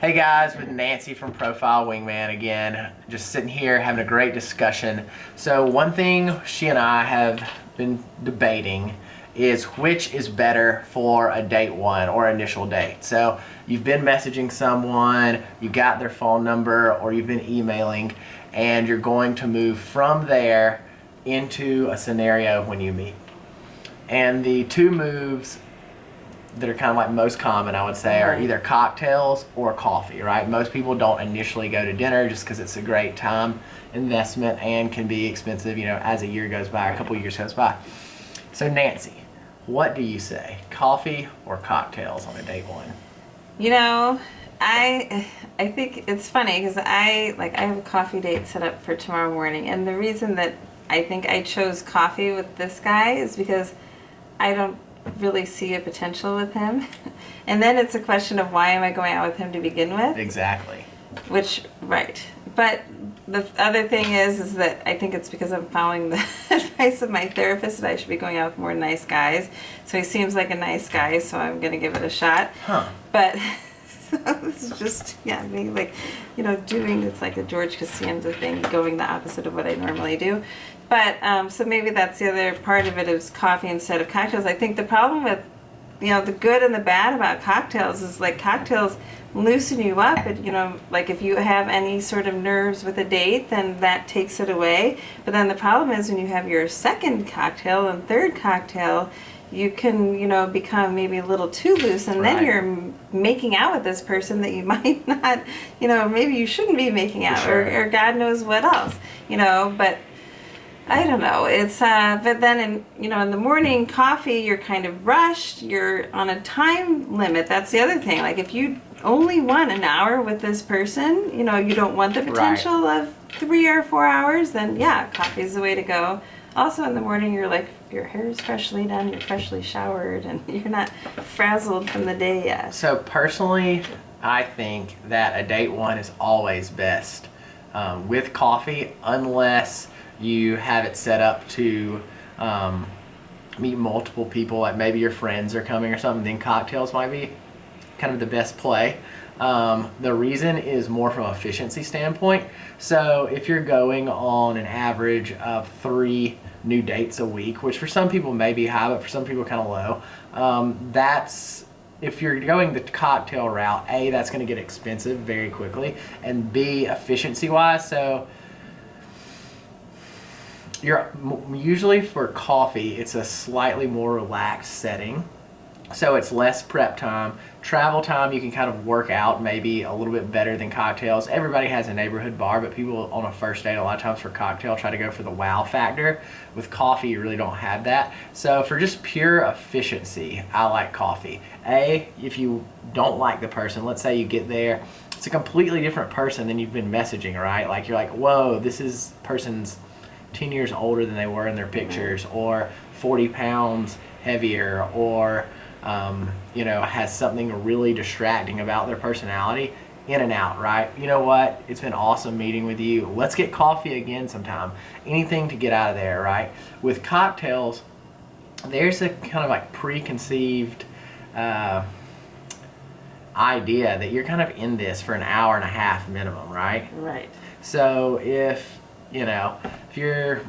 Hey guys, with Nanci from Profile Wingman again, just sitting here having a great discussion. So one thing she and I have been debating is which is better for a date one or initial date. So you've been messaging someone, you got their phone number, or you've been emailing, and you're going to move from there into a scenario when you meet. And the two moves that are kind of like most common, I would say, are either cocktails or coffee, right? Most people don't initially go to dinner just because it's a great time investment and can be expensive, as a year goes by, a couple years goes by. So Nanci, what do you say? Coffee or cocktails on a date one? I think it's funny because I have a coffee date set up for tomorrow morning, and the reason that I think I chose coffee with this guy is because I don't really see a potential with him. And then it's a question of why am I going out with him to begin with? Exactly. Right. But the other thing is that I think it's because I'm following the advice of my therapist that I should be going out with more nice guys. So he seems like a nice guy, so I'm going to give it a shot. But so this is just, me doing, it's like a George Costanza thing, going the opposite of what I normally do. But, so maybe that's the other part of it, is coffee instead of cocktails. I think the problem with, the good and the bad about cocktails is cocktails loosen you up. And, if you have any sort of nerves with a date, then that takes it away. But then the problem is when you have your second cocktail and third cocktail, you can, become maybe a little too loose, and then you're making out with this person that you might not, maybe you shouldn't be making out, or God knows what else, but I don't know. It's but then in the morning coffee, you're kind of rushed. You're on a time limit. That's the other thing. Like if you only want an hour with this person, you don't want the potential of 3 or 4 hours, then coffee is the way to go. Also in the morning, your hair is freshly done, you're freshly showered, and you're not frazzled from the day yet. So personally, I think that a date one is always best with coffee, unless you have it set up to meet multiple people, like maybe your friends are coming or something, then cocktails might be kind of the best play. The reason is more from an efficiency standpoint. So if you're going on an average of 3 new dates a week, which for some people may be high, but for some people kind of low, that's, if you're going the cocktail route, A, that's going to get expensive very quickly, and B, efficiency wise, so you're usually, for coffee, it's a slightly more relaxed setting, so it's less prep time. Travel time, you can kind of work out maybe a little bit better than cocktails. Everybody has a neighborhood bar, but people on a first date a lot of times for cocktail try to go for the wow factor. With coffee, you really don't have that. So for just pure efficiency, I like coffee. If you don't like the person, let's say you get there, it's a completely different person than you've been messaging, right? Like you're like, whoa, this is person's 10 years older than they were in their pictures, or 40 pounds heavier, or has something really distracting about their personality. In and out, right? You know what? It's been awesome meeting with you. Let's get coffee again sometime. Anything to get out of there, right? With cocktails, there's a kind of like preconceived idea that you're kind of in this for an hour and a half minimum, right? Right. So if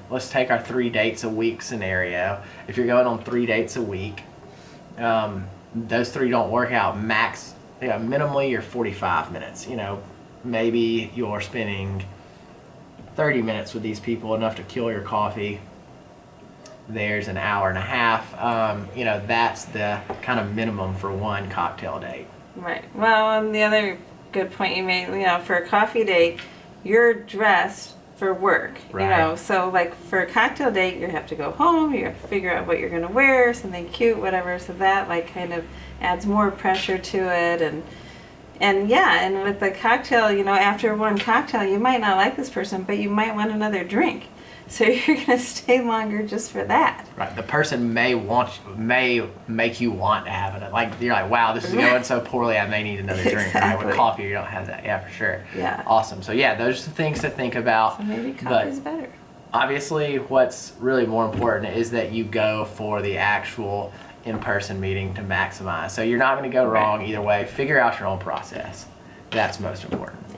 let's take our 3 dates a week scenario. If you're going on 3 dates a week, those 3 don't work out, minimally you're 45 minutes. Maybe you're spending 30 minutes with these people, enough to kill your coffee. There's an hour and a half. That's the kind of minimum for one cocktail date. Right. Well, and the other good point you made, for a coffee date, you're dressed for work, so like for a cocktail date, you have to go home, you have to figure out what you're going to wear, something cute, whatever, so that kind of adds more pressure to it. And with the cocktail, after one cocktail, you might not like this person, but you might want another drink, so you're going to stay longer just for that. Right. The person may make you want to have it. Like you're like, wow, this is going so poorly, I may need another drink. Right? With coffee, you don't have that. Yeah, for sure. Yeah. Awesome. So those are the things to think about. So maybe coffee's better. Obviously, what's really more important is that you go for the actual in-person meeting to maximize. So you're not going to go wrong either way. Figure out your own process. That's most important.